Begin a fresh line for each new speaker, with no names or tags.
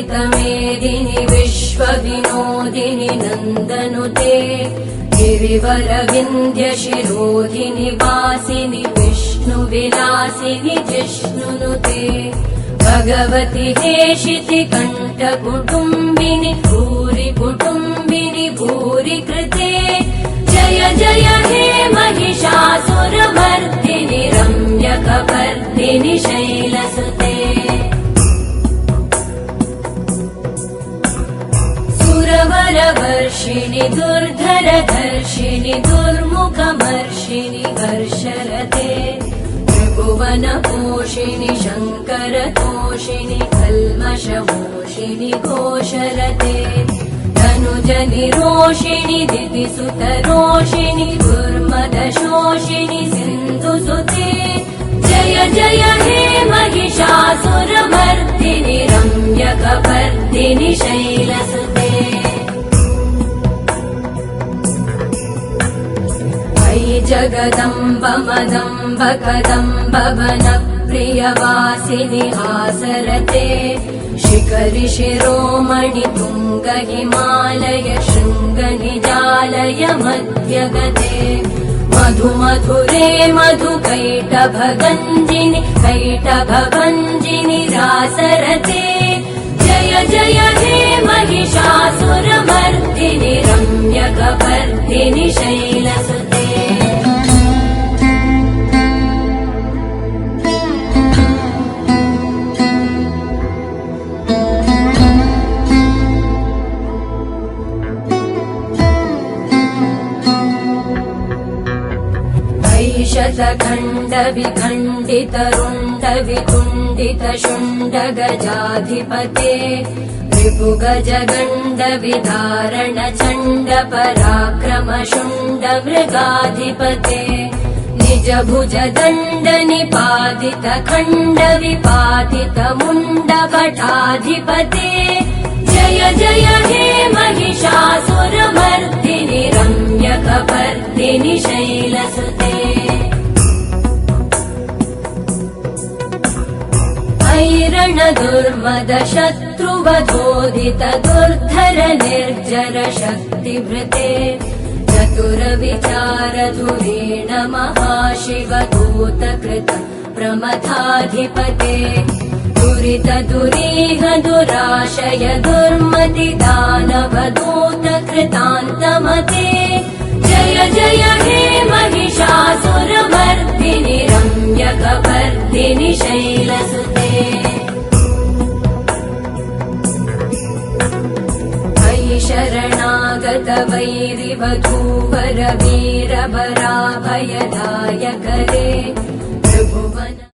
अमृतमेदिनि विश्वविनोदिनि नन्दनुते गिरिवरविन्ध्यशिरोधिनि वासिनि विष्णुविलासिनि जिष्णुनुते भगवति हेशिति कण्ठकुटुम्बिनि भूरि कुटुम्बिनि भूरि कृते जय जय हे महिषासुरमर्दिनि रम्यकपर्दिनि शैलसुते सुरवरवर्षिणि दुर्धरधर्षिणि दुर्मुखमर्षिणि हर्षरते त्रिभुवनपोषिणि शङ्करतोषिणि कल्मषमोषिणि घोषरते धनुजनिरोषिणि दितिसुतरोषिणि दुर्मदशोषिणि सिन्धुसुते जय जय हे महिषासुरमर्दिनि रम्यकपर्दिनि शैलसुते अयि जगदम्ब मदम्ब कदम्ब वनप्रियवासिनि आसरते शिखरि शिरोमणि तुङ्ग हिमालय शृङ्ग निजालय मध्यगते मधुमधुरे मधुकैटभगञ्जिनि कैटभभञ्जिनि रासरते जय जय हे महिषासुरमर्दिनि रम्यकपर्दिनि शैलसुते शतखण्ड विखण्डित रुण्ड वितुण्डित शुण्ड गजाधिपते रिपुगज गण्ड विदारण चण्ड पराक्रम शुण्ड मृगाधिपते निज भुज दण्ड निपातित खण्ड विपातित मुण्ड भटाधिपते जय जय हे महिषासुरमर्दिनि रम्यकपर्दिनि शैलसुते ऐरण दुर्मद शत्रुवधोदित दुर्धर निर्जर शक्तिभृते चतुर विचार धुरेण महाशिव दूतकृत प्रमथाधिपते दुरित दुरीह दुराशय दुर्मति दानव दूतकृतान्तमते जय जय हे महिषासुरमर्दिनि रम्यकपर्दिनि शैलसुते अयि शरणागत वैरिवधूवर वीरवराभयदायकरे त्रिभुवन